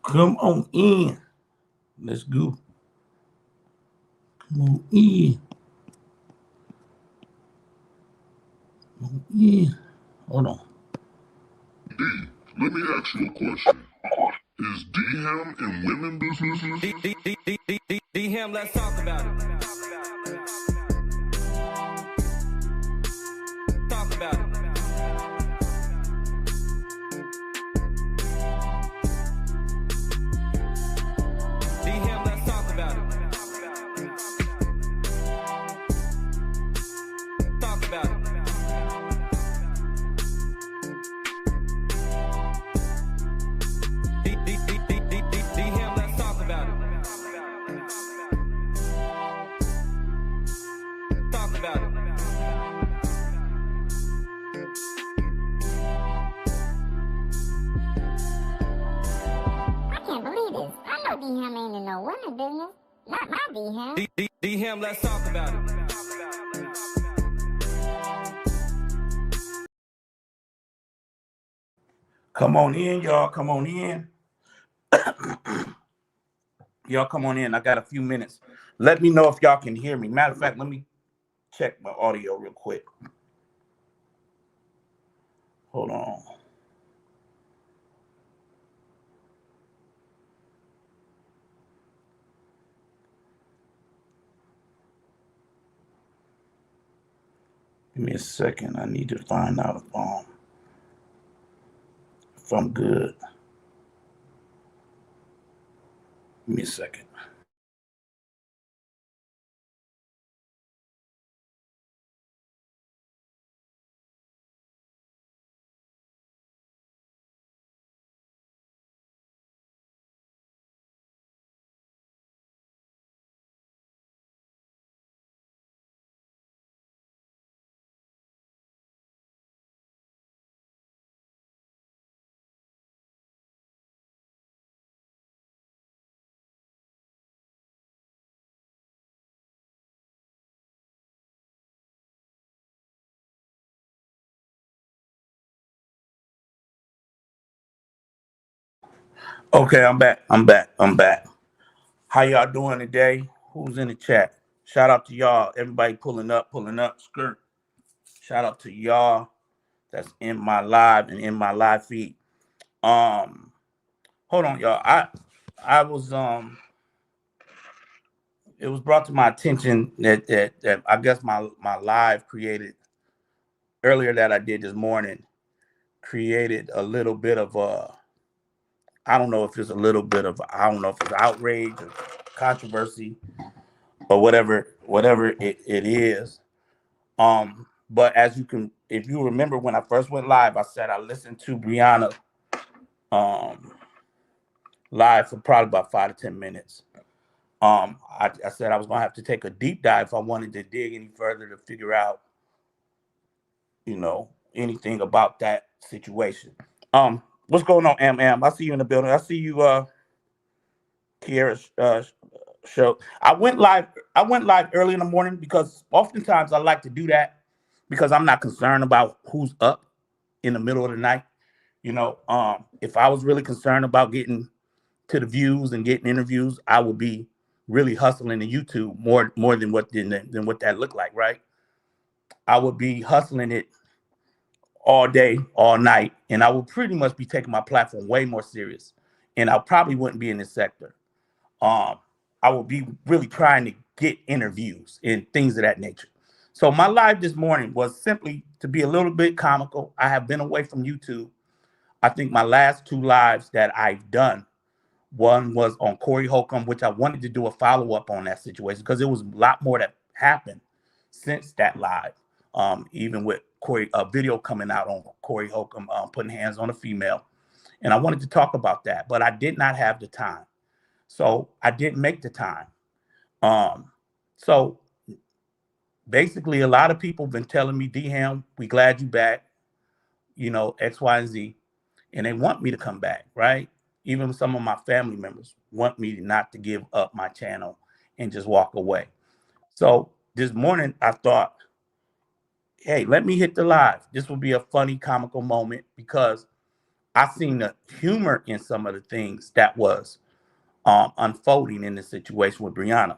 Come on in. Let's go. Come on in. Yeah. Hold on. Let me ask you a question. Is D-Ham in women business? D-Ham, let's talk about it. Talk about it. D-Ham, let's talk about it. Talk about it. D-Ham, let's talk about it. Talk about it. I can't believe this. I know D-Ham ain't in no women business. Not my D-Ham. D-Ham, let's talk about it. Come on in, y'all. Come on in. Y'all come on in. I got a few minutes. Let me know if y'all can hear me. Matter of fact, let me check my audio real quick. Hold on. Give me a second. I need to find out if I'm good. Give me a second. Okay, I'm back. How y'all doing today? Who's in the chat? Shout out to y'all. Everybody pulling up, skirt. Shout out to y'all that's in my live and in my live feed. Um, Hold on, y'all. I was it was brought to my attention that I guess my live created earlier that I did this morning created a little bit of I don't know if it's a little bit of I don't know if it's outrage or controversy or whatever it is. But as you can, if you remember when I first went live, I said I listened to Brianna um live for probably about 5 to 10 minutes. I said I was gonna have to take a deep dive if I wanted to dig any further to figure out, anything about that situation. What's going on, Am? I see you in the building. I see you, Kiera show. I went live early in the morning because oftentimes I like to do that because I'm not concerned about who's up in the middle of the night. If I was really concerned about getting to the views and getting interviews, I would be really hustling in YouTube more than what that looked like, right? I would be hustling it all day, all night, and I would pretty much be taking my platform way more serious. And I probably wouldn't be in this sector. Um, I would be really trying to get interviews and things of that nature. So my live this morning was simply to be a little bit comical. I have been away from YouTube. I think my last two lives that I've done, one was on Corey Holcomb, which I wanted to do a follow up on that situation because there was a lot more that happened since that live. Even with Corey, a video coming out on Corey Holcomb putting hands on a female, and I wanted to talk about that, but I did not have the time, so I didn't make the time. So basically, a lot of people have been telling me, "D-Ham, we glad you back," X, Y, and Z, and they want me to come back, right? Even some of my family members want me not to give up my channel and just walk away. So this morning I thought, hey, let me hit the live. This will be a funny, comical moment because I seen the humor in some of the things that was unfolding in the situation with Brianna.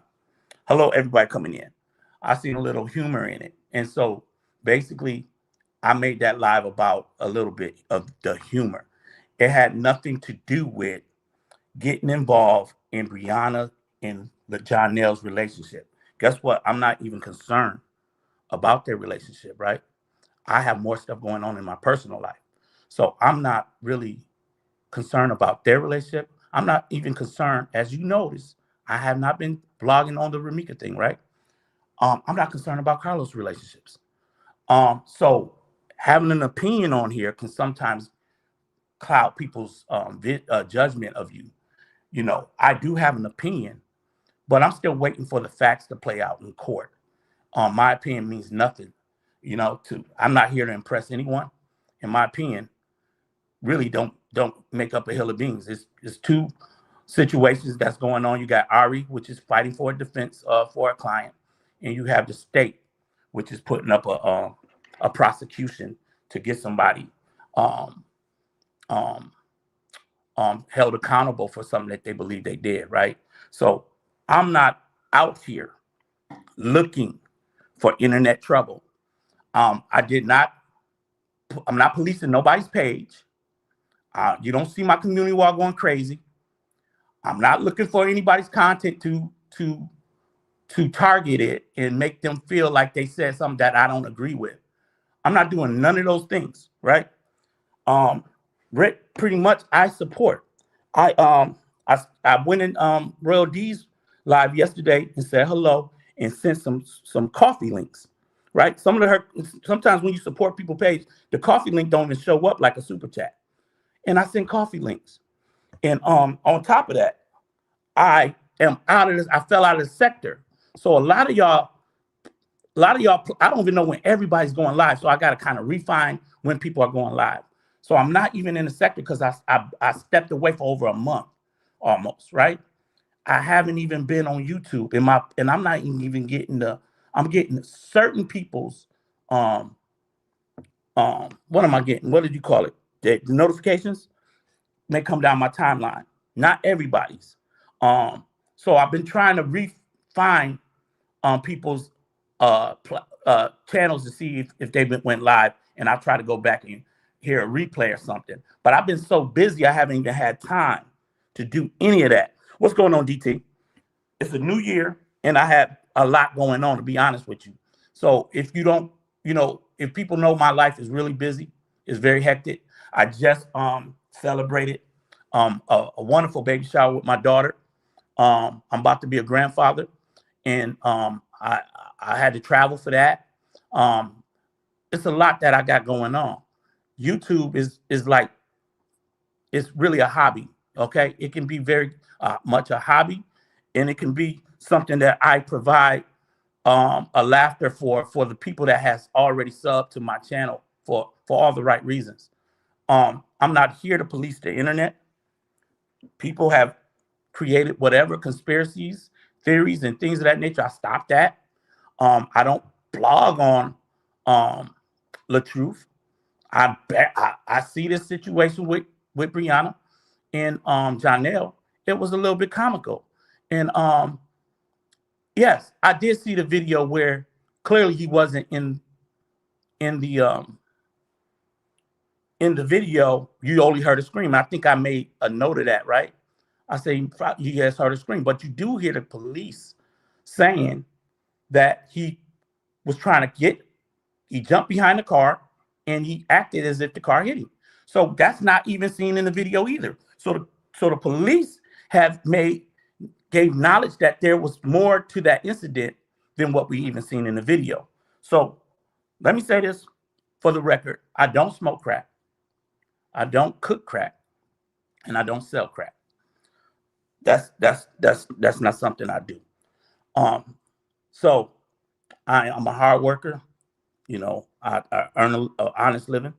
Hello, everybody coming in. I seen a little humor in it. And so basically, I made that live about a little bit of the humor. It had nothing to do with getting involved in Brianna and the Jonell's relationship. Guess what? I'm not even concerned about their relationship, right? I have more stuff going on in my personal life. So I'm not really concerned about their relationship. I'm not even concerned, as you notice, I have not been blogging on the Ramika thing, right? I'm not concerned about Carlos' relationships. So having an opinion on here can sometimes cloud people's judgment of you. You know, I do have an opinion, but I'm still waiting for the facts to play out in court. My opinion means nothing. You know, I'm not here to impress anyone. In my opinion, really don't make up a hill of beans. It's two situations that's going on. You got Ari, which is fighting for a defense for a client, and you have the state, which is putting up a prosecution to get somebody held accountable for something that they believe they did, right? So I'm not out here looking for internet trouble. I'm not policing nobody's page. You don't see my community wall going crazy. I'm not looking for anybody's content to target it and make them feel like they said something that I don't agree with. I'm not doing none of those things, right? Rick, pretty much I support. I went in Royal D's live yesterday and said hello and sent some coffee links, right? Sometimes when you support people's page, the coffee link don't even show up like a super chat. And I send coffee links. And on top of that, I am out of this. I fell out of the sector. So a lot of y'all, I don't even know when everybody's going live. So I got to kind of refine when people are going live. So I'm not even in the sector because I stepped away for over a month almost, right? I haven't even been on YouTube and I'm not even getting I'm getting certain people's what am I getting? What did you call it? The notifications may come down my timeline. Not everybody's. So I've been trying to refine people's channels to see if they went live, and I'll try to go back and hear a replay or something. But I've been so busy, I haven't even had time to do any of that. What's going on, DT? It's a new year, and I have a lot going on, to be honest with you. So if you don't, if people know my life is really busy, it's very hectic. I just celebrated a wonderful baby shower with my daughter. I'm about to be a grandfather, and I had to travel for that. It's a lot that I got going on. YouTube is like, it's really a hobby, okay? It can be very much a hobby, and it can be something that I provide a laughter for the people that has already subbed to my channel for all the right reasons. I'm not here to police the internet. People have created whatever conspiracies, theories, and things of that nature. I stopped that. I don't blog on La Truth. I see this situation with Brianna and Jonell. It was a little bit comical. And yes, I did see the video where clearly he wasn't in the video. You only heard a scream. I think I made a note of that, right? I say you guys heard a scream, but you do hear the police saying that he was trying to he jumped behind the car and he acted as if the car hit him. So that's not even seen in the video either. So the police gave knowledge that there was more to that incident than what we even seen in the video. So let me say this for the record. I don't smoke crack. I don't cook crack, and I don't sell crack. That's not something I do. So I'm a hard worker. I earn an honest living,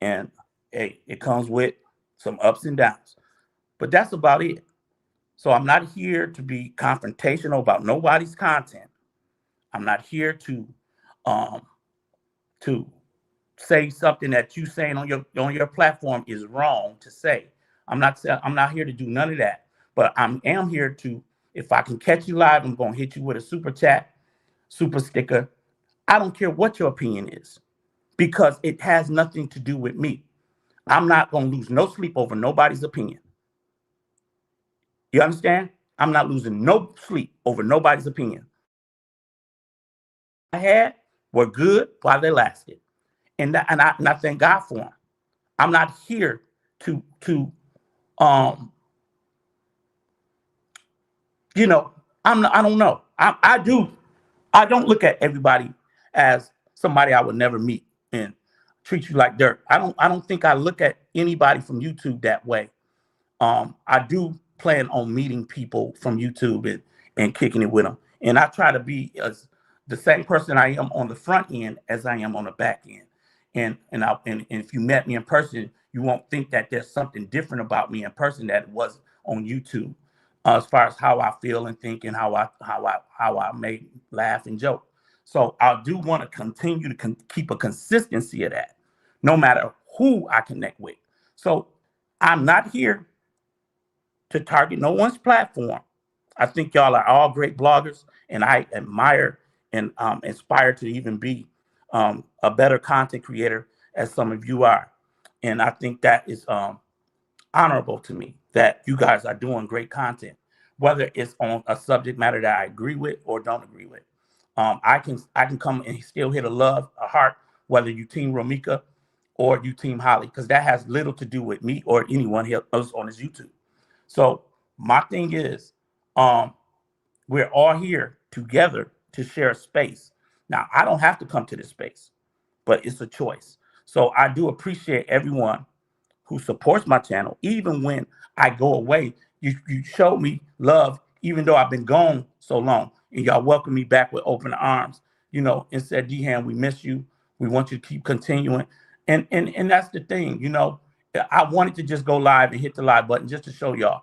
and hey, it comes with some ups and downs. But that's about it. So I'm not here to be confrontational about nobody's content. I'm not here to say something that you saying on your platform is wrong to say. I'm not here to do none of that. But I am here to, if I can catch you live, I'm gonna hit you with a super chat, super sticker. I don't care what your opinion is, because it has nothing to do with me. I'm not gonna lose no sleep over nobody's opinion. You understand? I'm not losing no sleep over nobody's opinion. I had were good while they lasted, and I thank God for them. I'm not here to um you know, I don't know. I don't look at everybody as somebody I would never meet and treat you like dirt. I don't think I look at anybody from YouTube that way. I do plan on meeting people from YouTube and kicking it with them. And I try to be as the same person I am on the front end as I am on the back end. And if you met me in person, you won't think that there's something different about me in person that was on YouTube, as far as how I feel and think and how I may laugh and joke. So I do want to continue to keep a consistency of that, no matter who I connect with. So I'm not here to target no one's platform. I think y'all are all great bloggers, and I admire and inspire to even be a better content creator as some of you are. And I think that is honorable to me that you guys are doing great content, whether it's on a subject matter that I agree with or don't agree with. I can come and still hit a heart, whether you team Romika or you team Holly, because that has little to do with me or anyone else on his YouTube. So my thing is, we're all here together to share a space. Now, I don't have to come to this space, but it's a choice. So I do appreciate everyone who supports my channel. Even when I go away, you showed me love, even though I've been gone so long, and y'all welcome me back with open arms, and said, D-Ham, we miss you. We want you to keep continuing. And that's the thing, I wanted to just go live and hit the live button just to show y'all,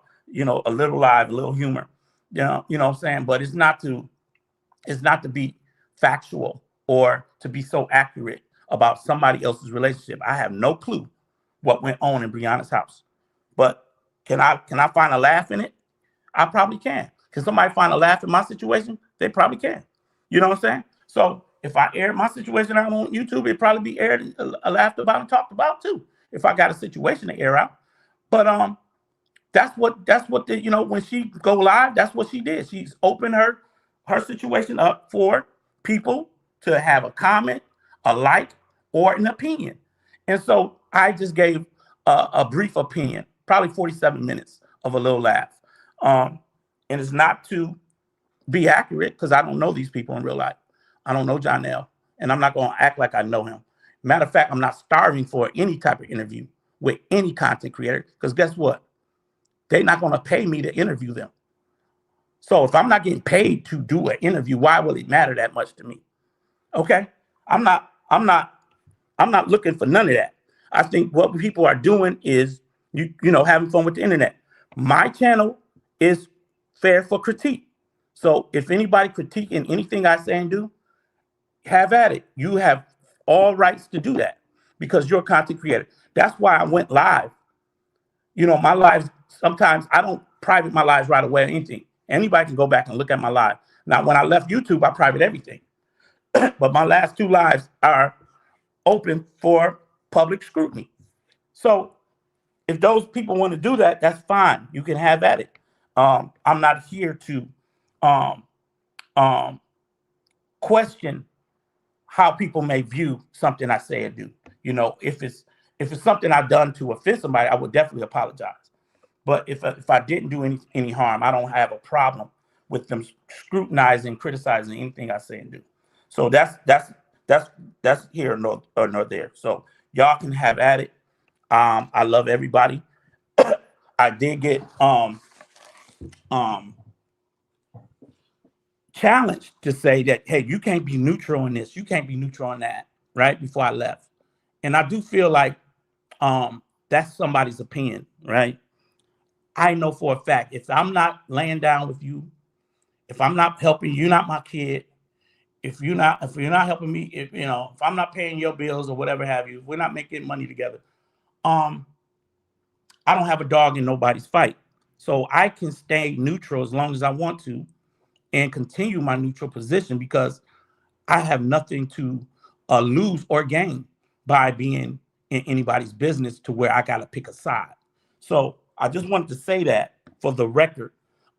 a little live, a little humor, you know what I'm saying? But it's not to be factual or to be so accurate about somebody else's relationship. I have no clue what went on in Brianna's house, but can I find a laugh in it? I probably can. Can somebody find a laugh in my situation? They probably can. You know what I'm saying? So if I air my situation out on YouTube, it'd probably be aired, laughed about and talked about too, if I got a situation to air out. But that's what when she go live, that's what she did. She's opened her situation up for people to have a comment, a like, or an opinion. And so I just gave a brief opinion, probably 47 minutes of a little laugh. And it's not to be accurate, because I don't know these people in real life. I don't know Jonell, and I'm not going to act like I know him. Matter of fact, I'm not starving for any type of interview with any content creator, because guess what? They're not going to pay me to interview them. So if I'm not getting paid to do an interview, why will it matter that much to me? Okay? I'm not looking for none of that. I think what people are doing is having fun with the internet. My channel is fair for critique. So if anybody critiquing anything I say and do, have at it. You have all rights to do that because you're a content creator. That's why I went live. My lives, sometimes I don't private my lives right away or anything. Anybody can go back and look at my live. Now, when I left YouTube, I private everything. But my last 2 lives are open for public scrutiny. So if those people want to do that, that's fine. You can have at it. I'm not here to question how people may view something I say or do. If it's something I've done to offend somebody, I would definitely apologize. But if I didn't do any harm, I don't have a problem with them scrutinizing, criticizing anything I say and do. So that's here nor there. So y'all can have at it. I love everybody. I did get challenged to say that, hey, you can't be neutral in this, you can't be neutral in that, right? Before I left. And I do feel like that's somebody's opinion, right? I know for a fact, if I'm not laying down with you, if I'm not helping you, not my kid, if you're not helping me, if I'm not paying your bills or whatever have you, if we're not making money together, I don't have a dog in nobody's fight. So I can stay neutral as long as I want to and continue my neutral position because I have nothing to lose or gain by being in anybody's business to where I got to pick a side. So I just wanted to say that for the record,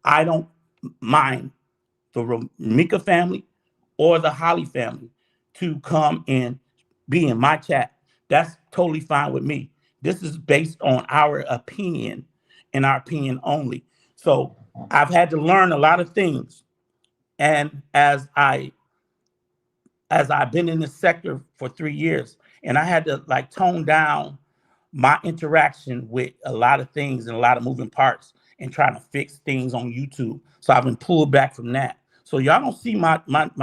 I don't mind the Ramika family or the Holly family to come and be in my chat. That's totally fine with me. This is based on our opinion and our opinion only. So I've had to learn a lot of things. And as I've been in this sector for 3 years, and I had to like tone down my interaction with a lot of things and a lot of moving parts and trying to fix things on YouTube. So I've been pulled back from that. So y'all don't see my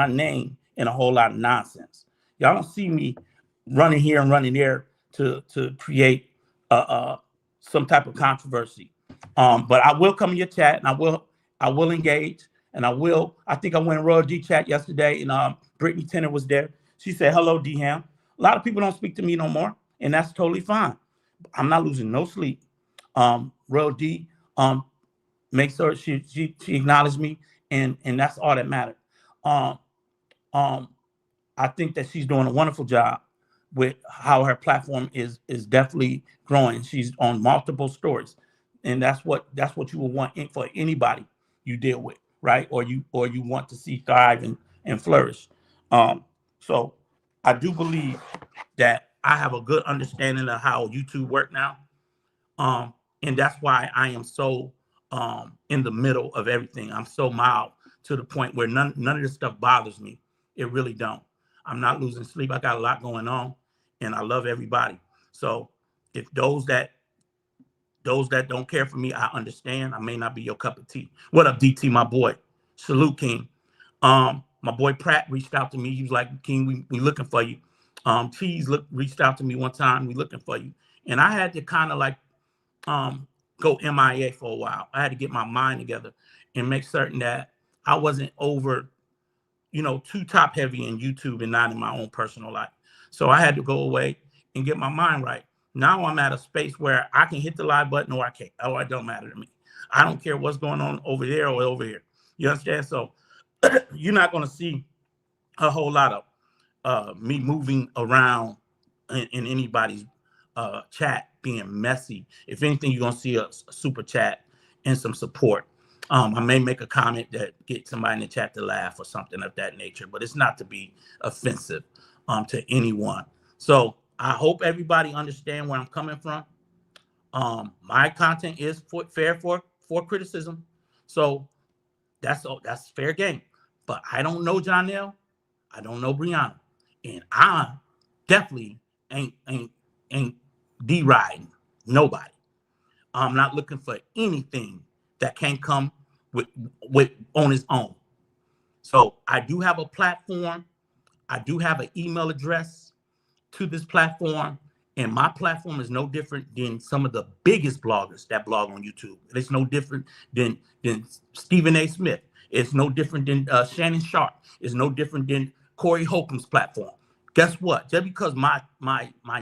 name in a whole lot of nonsense. Y'all don't see me running here and running there to create some type of controversy. But I will come in your chat and I will engage. And I think I went in Royal D chat yesterday and Brittany Tenner was there. She said, hello, D-Ham. A lot of people don't speak to me no more, and that's totally fine. I'm not losing no sleep. Royal D makes sure she acknowledged me, and that's all that mattered. I think that she's doing a wonderful job with how her platform is definitely growing. She's on multiple stories, and that's what you would want for anybody you deal with, right? Or you want to see thrive and flourish. So I do believe that I have a good understanding of how YouTube work now. And that's why I am so in the middle of everything. I'm so mild to the point where none of this stuff bothers me. It really don't. I'm not losing sleep. I got a lot going on and I love everybody. So if those that don't care for me, I understand. I may not be your cup of tea. What up, DT, my boy? Salute, King. My boy Pratt reached out to me. He was like, King, we looking for you. Cheese reached out to me one time. We looking for you. And I had to kind of like go MIA for a while. I had to get my mind together and make certain that I wasn't over, too top heavy in YouTube and not in my own personal life. So I had to go away and get my mind right. Now I'm at a space where I can hit the live button or I can't. Oh, it don't matter to me. I don't care what's going on over there or over here. You understand? So you're not going to see a whole lot of me moving around in anybody's chat being messy. If anything, you're going to see a super chat and some support. I may make a comment that gets somebody in the chat to laugh or something of that nature, but it's not to be offensive to anyone. So I hope everybody understand where I'm coming from. My content is fair for criticism. So that's fair game. But I don't know Jonelle. I don't know Brianna. And I definitely ain't deriding nobody. I'm not looking for anything that can't come with on its own. So I do have a platform. I do have an email address to this platform. And my platform is no different than some of the biggest bloggers that blog on YouTube. It's no different than Stephen A. Smith. It's no different than Shannon Sharp. It's no different than Corey Holcomb's platform. Guess what? Just because my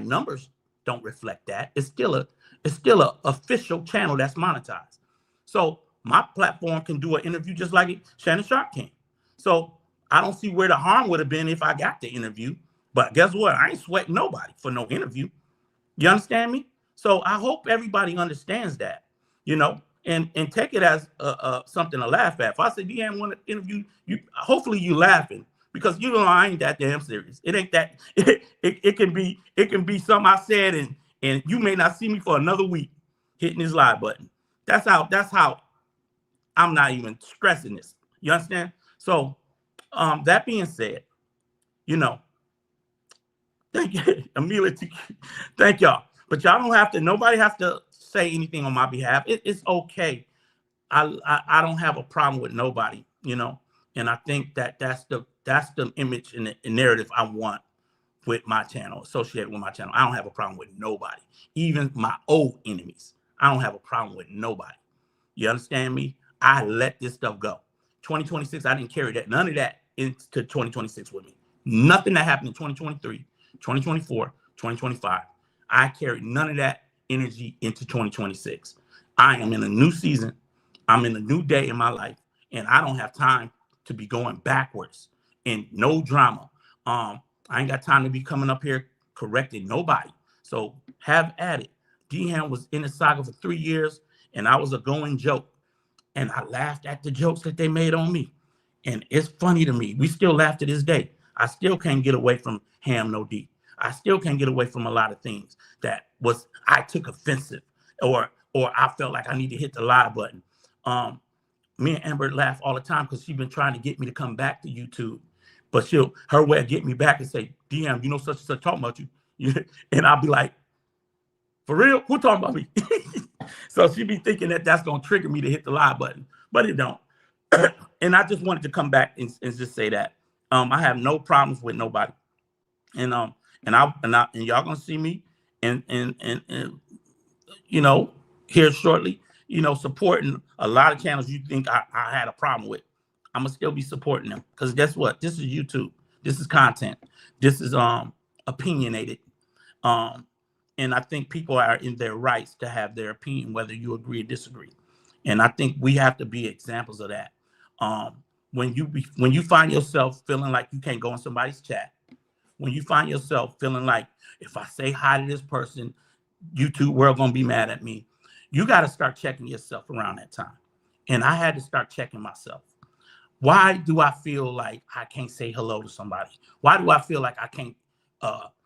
numbers don't reflect that, it's still a official channel that's monetized. So my platform can do an interview just like Shannon Sharp can. So I don't see where the harm would have been if I got the interview. But guess what? I ain't sweating nobody for no interview. You understand me? So I hope everybody understands that, and take it as something to laugh at. If I say D-Ham want to interview you, hopefully you laughing because I ain't that damn serious. It ain't that. It can be something I said and you may not see me for another week hitting this live button. That's how I'm not even stressing this. You understand? So that being said, thank you, Amelia. Thank y'all. But y'all don't have to. Nobody has to say anything on my behalf. It's okay. I don't have a problem with nobody. And I think that's the image and the narrative I want with my channel, associated with my channel. I don't have a problem with nobody, even my old enemies. I don't have a problem with nobody. You understand me? I let this stuff go. 2026, I didn't carry that. None of that into 2026 with me. Nothing that happened in 2023, 2024, 2025. I carried none of that energy into 2026. I am in a new season. I'm in a new day in my life, and I don't have time to be going backwards and no drama. I ain't got time to be coming up here correcting nobody. So have at it. D-Ham was in the saga for 3 years, and I was a going joke. And I laughed at the jokes that they made on me. And it's funny to me. We still laugh to this day. I still can't get away from Ham No D. I still can't get away from a lot of things that was I took offensive or I felt like I need to hit the live button. Me and Amber laugh all the time because she's been trying to get me to come back to YouTube. But her way of getting me back and say, DM, you know such and such talking about you. And I'll be like, for real? Who talking about me? So she be thinking that that's going to trigger me to hit the live button, but it don't. And I just wanted to come back and just say that. I have no problems with nobody. And y'all gonna see me and here shortly, supporting a lot of channels you think I had a problem with. I'm gonna still be supporting them because guess what? This is YouTube. This is content. This is opinionated. And I think people are in their rights to have their opinion, whether you agree or disagree. And I think we have to be examples of that. When you find yourself feeling like you can't go in somebody's chat, when you find yourself feeling like if I say hi to this person, YouTube world gonna be mad at me, you got to start checking yourself around that time. And I had to start checking myself. Why do I feel like I can't say hello to somebody? Why do I feel like I can't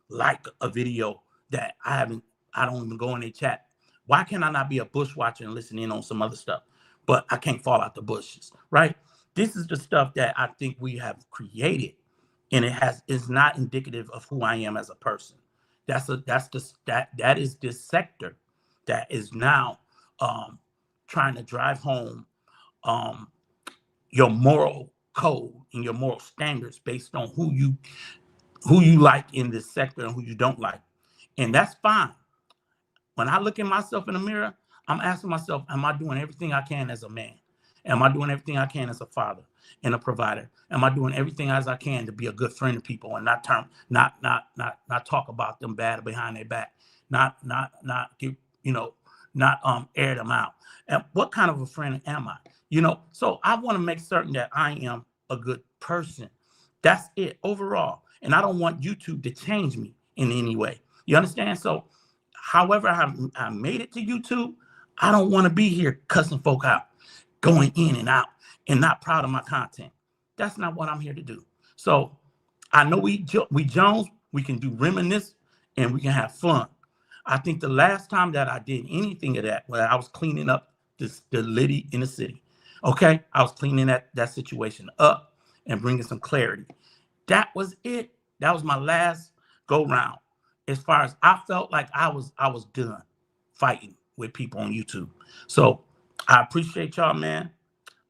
like a video that I don't even go in their chat? Why can I not be a bush watcher and listen in on some other stuff, but I can't fall out the bushes, right? This is the stuff that I think we have created, and is not indicative of who I am as a person. That is this sector that is now trying to drive home your moral code and your moral standards based on who you like in this sector and who you don't like. And that's fine. When I look at myself in the mirror, I'm asking myself, am I doing everything I can as a man? Am I doing everything I can as a father and a provider? Am I doing everything as I can to be a good friend to people and not talk about them bad behind their back, not air them out? And what kind of a friend am I? So I want to make certain that I am a good person. That's it overall. And I don't want YouTube to change me in any way. You understand? So however I made it to YouTube, I don't want to be here cussing folk out, going in and out, and not proud of my content. That's not what I'm here to do. So I know we Jones, we can do reminisce and we can have fun. I think the last time that I did anything of that, where I was cleaning up the Liddy in the city. Okay, I was cleaning that situation up and bringing some clarity. That was it. That was my last go round. As far as I felt like I was done fighting with people on YouTube. So I appreciate y'all, man.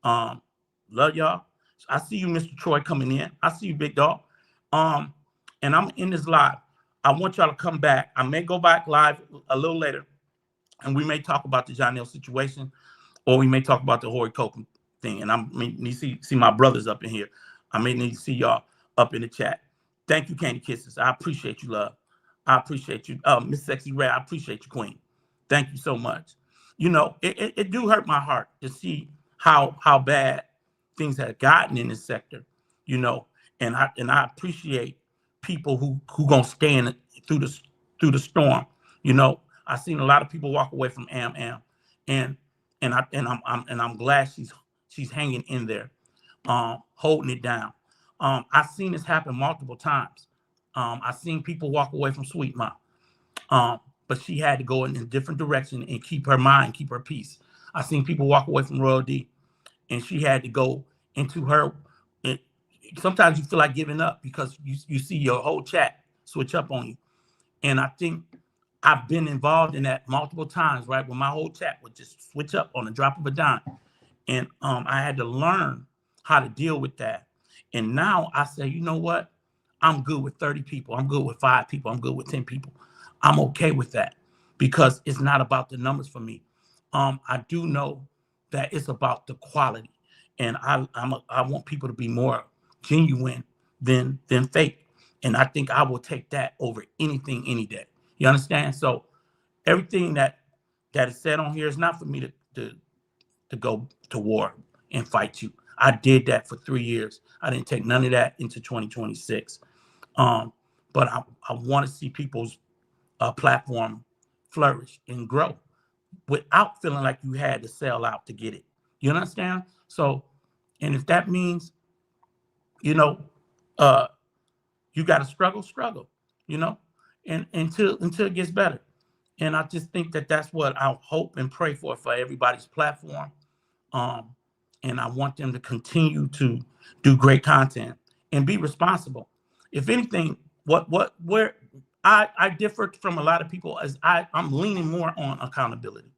Love y'all. I see you, Mr. Troy, coming in. I see you, big dog. And I'm in this live. I want y'all to come back. I may go back live a little later, and we may talk about the Jonell situation, or we may talk about the Horry Copeland thing. And I may need to see my brothers up in here. I may need to see y'all up in the chat. Thank you, Candy Kisses. I appreciate you, love. I appreciate you. Miss Sexy Red, I appreciate you, Queen. Thank you so much. It do hurt my heart to see how bad things have gotten in this sector, and I appreciate people who gonna stand through the storm. I've seen a lot of people walk away from Am, and I'm glad she's hanging in there, holding it down. I've seen this happen multiple times. I've seen people walk away from Sweet Ma, but she had to go in a different direction and keep her mind, keep her peace. I've seen people walk away from Royal D, and she had to go into her. Sometimes you feel like giving up because you see your whole chat switch up on you. And I think I've been involved in that multiple times, right? When my whole chat would just switch up on the drop of a dime. And I had to learn how to deal with that. And now I say, you know what? I'm good with 30 people. I'm good with 5 people. I'm good with 10 people. I'm okay with that because it's not about the numbers for me. I do know that it's about the quality. And I want people to be more genuine than fake. And I think I will take that over anything any day. You understand? So everything that is said on here is not for me to go to war and fight you. I did that for 3 years. I didn't take none of that into 2026. But I want to see people's platform flourish and grow without feeling like you had to sell out to get it. You understand? So, and if that means, you know, you got to struggle, you know, and until it gets better. And I just think that that's what I hope and pray for everybody's platform. And I want them to continue to do great content and be responsible. If anything, where I differ from a lot of people is I'm leaning more on accountability.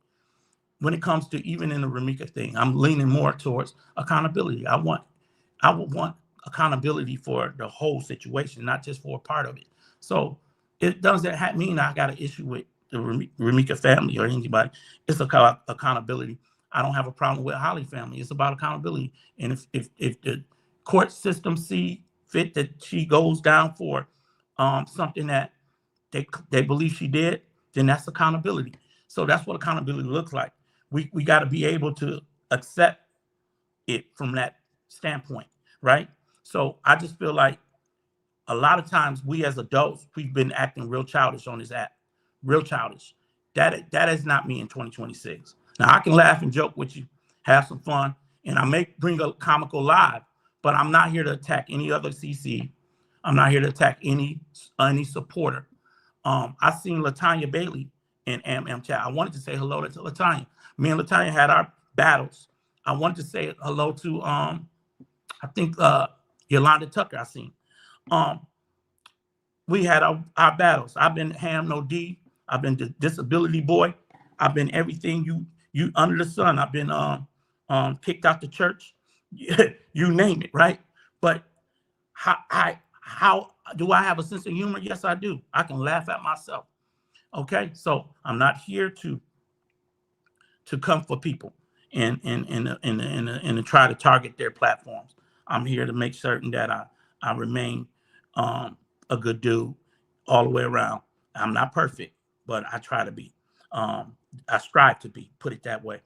When it comes to even in the Ramika thing, I'm leaning more towards accountability. I would want accountability for the whole situation, not just for a part of it. So it doesn't mean I got an issue with the Ramika family or anybody. It's about accountability. I don't have a problem with Holly family. It's about accountability. And if the court system see fit that she goes down for something that they believe she did, then that's accountability. So that's what accountability looks like. We got to be able to accept it from that standpoint, right? So I just feel like a lot of times we as adults, we've been acting real childish on this app, real childish. That is not me in 2026. Now I can laugh and joke with you, have some fun, and I may bring a comical live, but I'm not here to attack any other CC. I'm not here to attack any supporter. I seen Latanya Bailey in chat. I wanted to say hello to Latanya. Me and Latanya had our battles. I wanted to say hello to I think Yolanda Tucker. I seen. We had our battles. I've been Ham No D. I've been the disability boy. I've been everything you under the sun. I've been kicked out the church. You name it, right? But how do I have a sense of humor? Yes, I do. I can laugh at myself. Okay, so I'm not here to come for people and to try to target their platforms. I'm here to make certain that I remain a good dude all the way around. I'm not perfect, but I try to be. I strive to be, put it that way.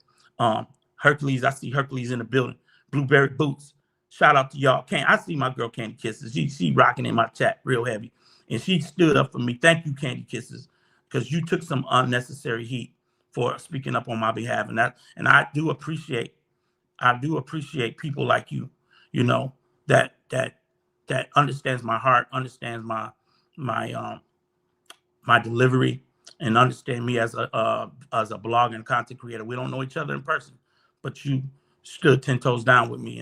Hercules, I see Hercules in the building. Blueberry Boots, shout out to y'all. I see my girl Candy Kisses. She rocking in my chat real heavy. And she stood up for me. Thank you, Candy Kisses, because you took some unnecessary heat for speaking up on my behalf. And I do appreciate people like you, you know, that understands my heart, understands my delivery, and understand me as a blogger and content creator. We don't know each other in person, but you stood 10 toes down with me.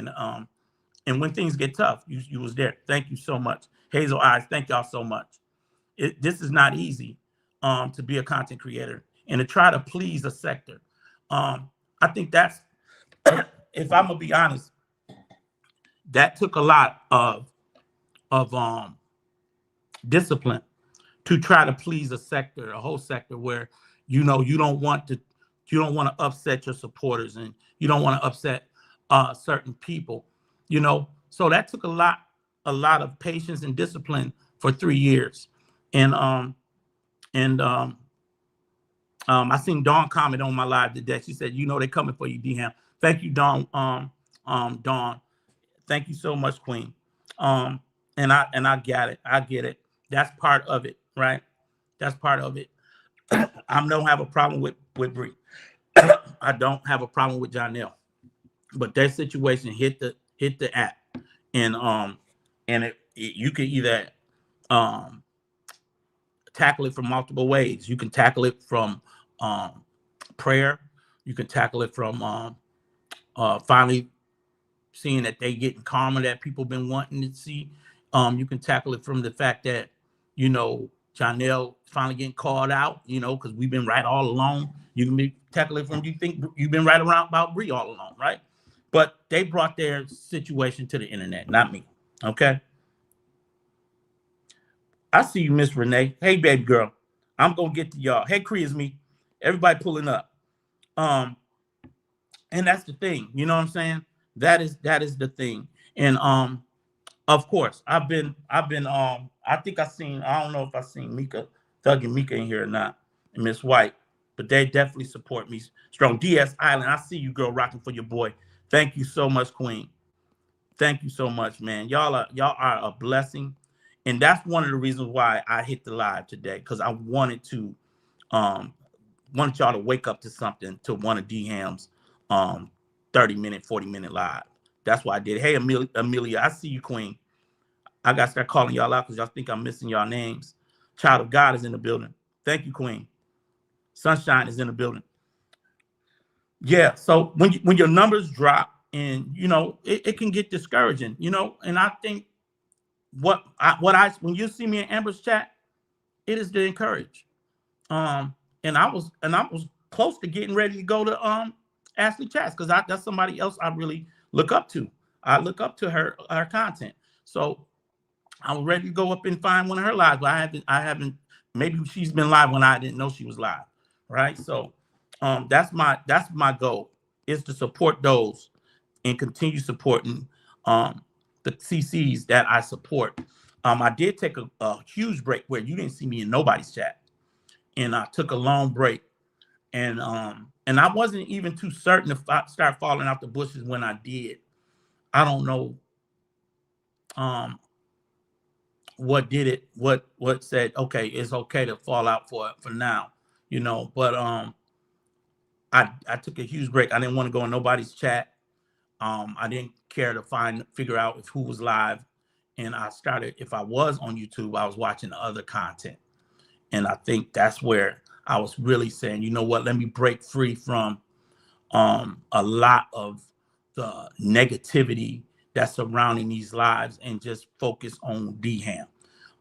And when things get tough, you was there. Thank you so much. Hazel Eyes, thank y'all so much. This is not easy to be a content creator and to try to please a sector. I think that's, if I'm gonna be honest, that took a lot of discipline to try to please a sector, a whole sector where, you know, you don't want to upset your supporters and you don't want to upset certain people, you know. So that took a lot of patience and discipline for 3 years. And I seen Dawn comment on my live today. She said, you know, they're coming for you, D-Ham. Thank you, Dawn. Dawn. Thank you so much, Queen. And I get it. I get it. That's part of it, right? That's part of it. I don't have a problem with Bree. I don't have a problem with Janelle. But that situation hit the app. And you can either tackle it from multiple ways. You can tackle it from prayer. You can tackle it from finally seeing that they getting karma that people been wanting to see. You can tackle it from the fact that, you know, Janelle finally getting called out, you know, because we've been right all along. You can tackle it from, you think you've been right around about Bree all along, right? But they brought their situation to the internet, not me. Okay. I see you, Miss Renee. Hey, baby girl. I'm gonna get to y'all. Hey, Cree is me. Everybody pulling up. And that's the thing. You know what I'm saying? That is the thing. And Of course, I think I don't know if I seen Mika, Thug and Mika in here or not, and Miss White, but they definitely support me strong. DS Island, I see you, girl, rocking for your boy. Thank you so much, Queen. Thank you so much, man. Y'all are a blessing, and that's one of the reasons why I hit the live today, because I um wanted y'all to wake up to something, to one of D Ham's 30-minute, 40-minute live. That's why I did. Hey, Amelia, I see you, Queen. I got to start calling y'all out because y'all think I'm missing y'all names. Child of God is in the building. Thank you, Queen. Sunshine is in the building. Yeah, so when your numbers drop, and it can get discouraging, and I think when you see me in Amber's chat, it is to encourage. And I was close to getting ready to go to Ashley Chats, because that's somebody else I really look up to. I look up to her content. So I was ready to go up and find one of her lives, but I haven't. Maybe she's been live when I didn't know she was live, right? So that's my goal, is to support those and continue supporting the CCs that I support. I did take a huge break where you didn't see me in nobody's chat, and I took a long break, and I wasn't even too certain to start falling out the bushes when I did. I don't know what did it, what said, okay, it's okay to fall out for now, but I took a huge break. I didn't want to go in nobody's chat. I didn't care to figure out who was live. And I started, if I was on YouTube, I was watching other content. And I think that's where I was really saying, you know what, let me break free from a lot of the negativity that's surrounding these lives and just focus on D Ham.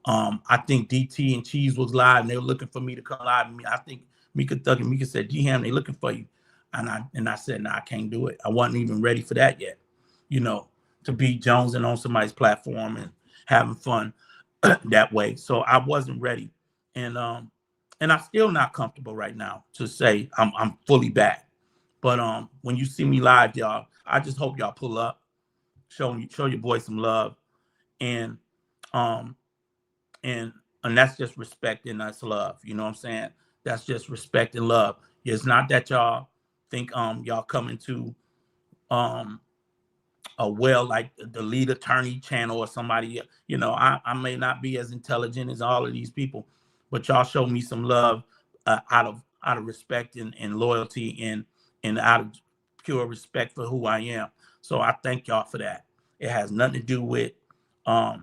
I think DT and Cheese was live, and they were looking for me to come live. I think Mika Thug and Mika said, D Ham, they looking for you. And I said, no, I can't do it. I wasn't even ready for that yet, to be jonesing on somebody's platform and having fun that way. So I wasn't ready. And I'm still not comfortable right now to say I'm fully back. But when you see me live, y'all, I just hope y'all pull up, show your boy some love, and that's just respect and that's love. You know what I'm saying? That's just respect and love. It's not that y'all think y'all coming to like the lead attorney channel or somebody. I may not be as intelligent as all of these people, but y'all show me some love out of respect and loyalty and out of pure respect for who I am. So I thank y'all for that. It has nothing to do with that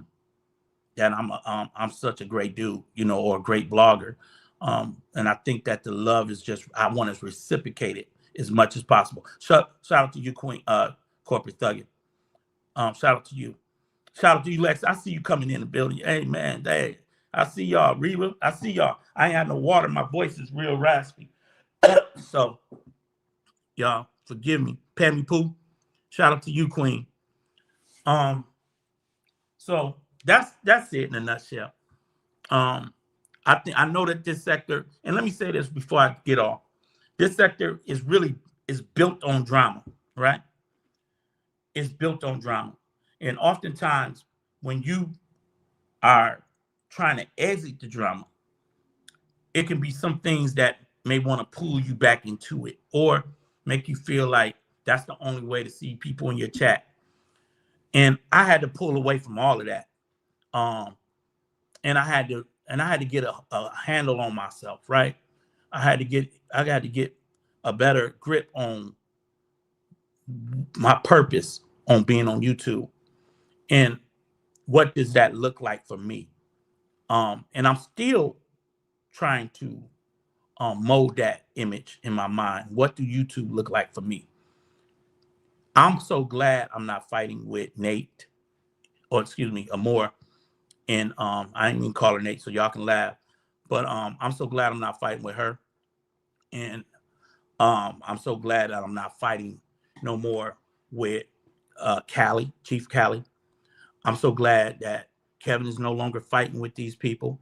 I'm such a great dude, or a great blogger. And I think that the love is just, I want to reciprocate it as much as possible. Shout out to you, Queen, Corporate Thuggin. Shout out to you. Shout out to you, Lex. I see you coming in the building. Hey, man, hey, I see y'all. Reba, I see y'all. I ain't had no water. My voice is real raspy. So, y'all, forgive me. Pammy Poo, shout out to you, Queen. So that's it in a nutshell. I know that this sector, and let me say this before I get off. This sector is built on drama, right? It's built on drama. And oftentimes when you are trying to exit the drama, it can be some things that may want to pull you back into it or make you feel like that's the only way to see people in your chat. And I had to pull away from all of that. And I had to get a handle on myself, right? I had to get a better grip on my purpose on being on YouTube. And what does that look like for me? And I'm still trying to mold that image in my mind. What do YouTube look like for me? I'm so glad I'm not fighting with Nate, or excuse me, Amore. And I ain't even call her Nate, so y'all can laugh. But I'm so glad I'm not fighting with her. And I'm so glad that I'm not fighting no more with Callie, Chief Callie. I'm so glad that Kevin is no longer fighting with these people.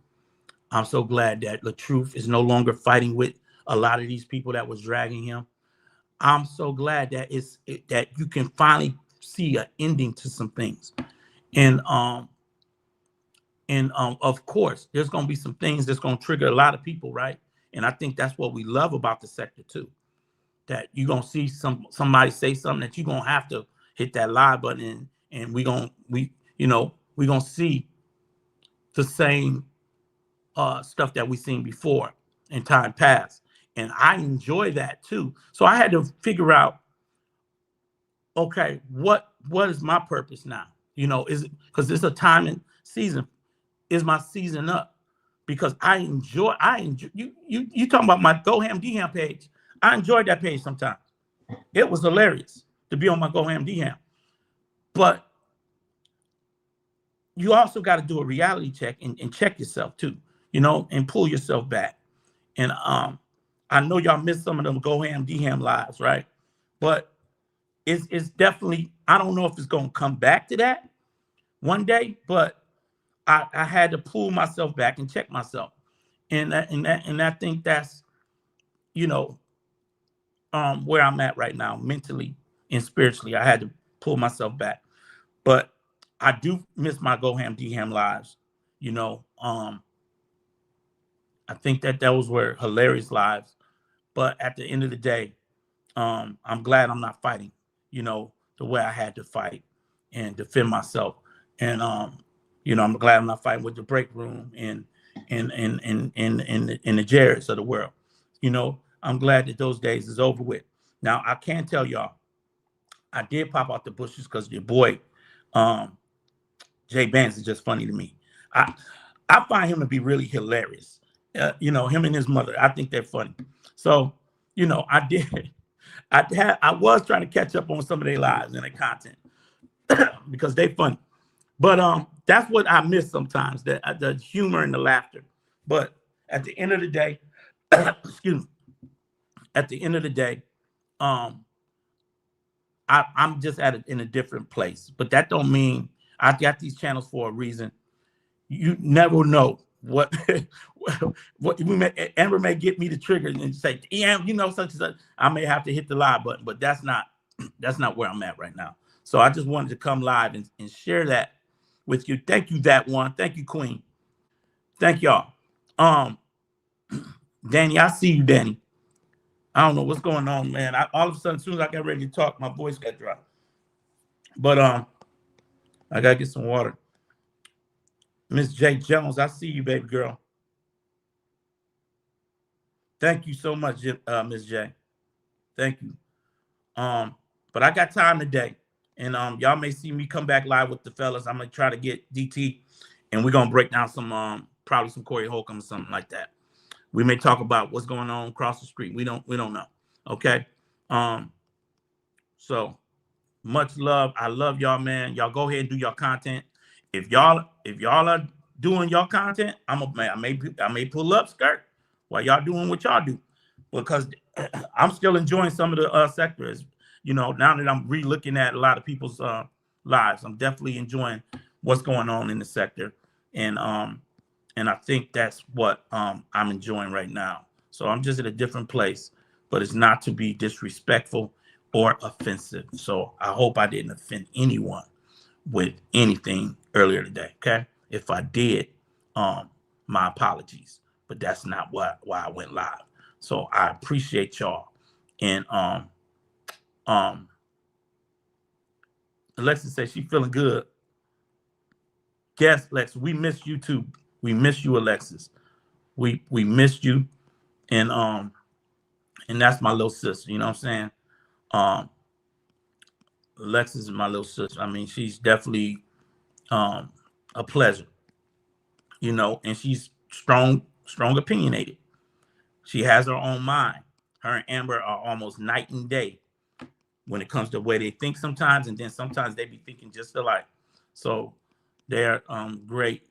I'm so glad that LaTruth is no longer fighting with a lot of these people that was dragging him. I'm so glad that that you can finally see an ending to some things. And of course, there's going to be some things that's going to trigger a lot of people, right? And I think that's what we love about the sector too. That you're going to see somebody say something that you're going to have to hit that live button, and we're going to see the same stuff that we've seen before in time past. And I enjoy that too. So I had to figure out, okay, what is my purpose now? Is it because it's a time and season? Is my season up? Because I enjoy you talking about my Go Ham D Ham page. I enjoyed that page sometimes. It was hilarious to be on my Go Ham D Ham. But you also got to do a reality check and check yourself too, and pull yourself back. And I know y'all missed some of them Go Ham D Ham lives, right? But it's definitely, I don't know if it's gonna come back to that one day, but I had to pull myself back and check myself, and I think that's where I'm at right now, mentally and spiritually. I had to pull myself back, but I do miss my Go Ham D Ham lives. I think that those were hilarious lives, but at the end of the day, I'm glad I'm not fighting, the way I had to fight and defend myself, and I'm glad I'm not fighting with the break room and the Jareds of the world. I'm glad that those days is over with. Now I can tell y'all, I did pop out the bushes because your boy, Jay Banks is just funny to me. I find him to be really hilarious. Him and his mother, I think they're funny. So, I was trying to catch up on some of their lives and their content because they funny. But that's what I miss sometimes, the humor and the laughter. But at the end of the day, excuse me, at the end of the day, I'm just in a different place. But that don't mean I got these channels for a reason. You never know what Amber may get me to trigger and say, yeah, such and such. I may have to hit the live button, but that's not where I'm at right now. So I just wanted to come live and share that with you. Thank you, that one. Thank you, Queen. Thank y'all. Danny, I see you, Danny. I don't know what's going on, man. All of a sudden, as soon as I got ready to talk, my voice got dry. But I gotta get some water. Miss J Jones, I see you, baby girl. Thank you so much, Miss J. Thank you. But I got time today. And y'all may see me come back live with the fellas. I'm gonna try to get DT, and we're gonna break down some probably some Corey Holcomb or something like that. We may talk about what's going on across the street. We don't know. Okay. So much love. I love y'all, man. Y'all go ahead and do your content. If y'all are doing your content, I may pull up skirt while y'all doing what y'all do, because I'm still enjoying some of the sectors. Now that I'm re-looking at a lot of people's lives, I'm definitely enjoying what's going on in the sector, and I think that's what I'm enjoying right now. So I'm just at a different place, but it's not to be disrespectful or offensive. So I hope I didn't offend anyone with anything earlier today. Okay, if I did, my apologies, but that's not why I went live. So I appreciate y'all, and Alexis says she's feeling good. Yes, Lex, we miss you too. We miss you, Alexis. We missed you, and that's my little sister. You know what I'm saying? Alexis is my little sister. I mean, she's definitely a pleasure. And she's strong opinionated. She has her own mind. Her and Amber are almost night and day when it comes to the way they think sometimes, and then sometimes they be thinking just alike. So they're great.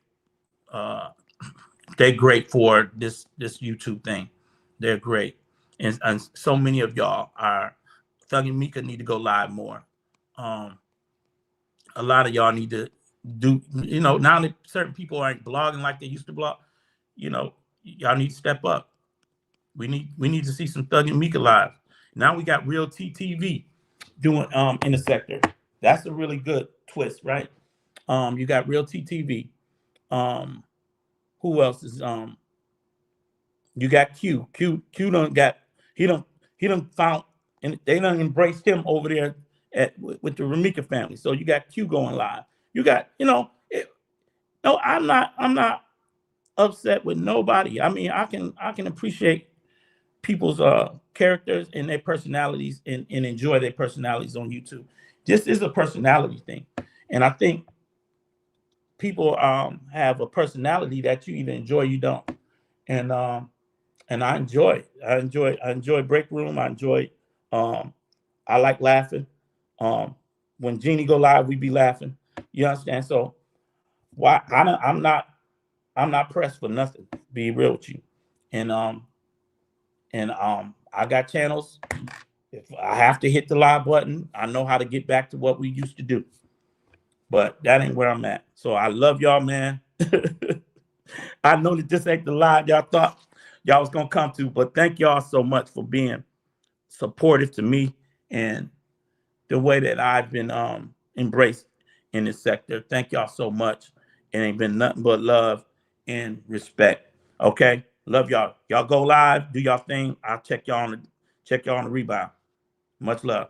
They're great for this YouTube thing. They're great, and so many of y'all are. Thug and Mika need to go live more. A lot of y'all need to do. Now that certain people aren't blogging like they used to blog, y'all need to step up. We need to see some Thug and Mika live. Now we got Real TTV doing in the sector. That's a really good twist, right? You got Real TTV. Who else is you got Q done got he done found and they done embraced him over there with the Ramika family. So you got Q going live. You got, no, I'm not upset with nobody. I mean, I can appreciate people's characters and their personalities and enjoy their personalities on YouTube. This is a personality thing. And I think people have a personality that you either enjoy or you don't. And I enjoy it. I enjoy Break Room. I like laughing. When Jeannie go live, we be laughing. You understand? So why I'm not pressed for nothing. Be real with you. And I got channels. If I have to hit the live button, I know how to get back to what we used to do. But that ain't where I'm at. So I love y'all, man. I know that this ain't the live y'all thought y'all was gonna come to, but thank y'all so much for being supportive to me and the way that I've been embraced in this sector. Thank y'all so much. It ain't been nothing but love and respect. Okay, love y'all. Y'all go live, do y'all thing. I'll check y'all on the rebound. Much love.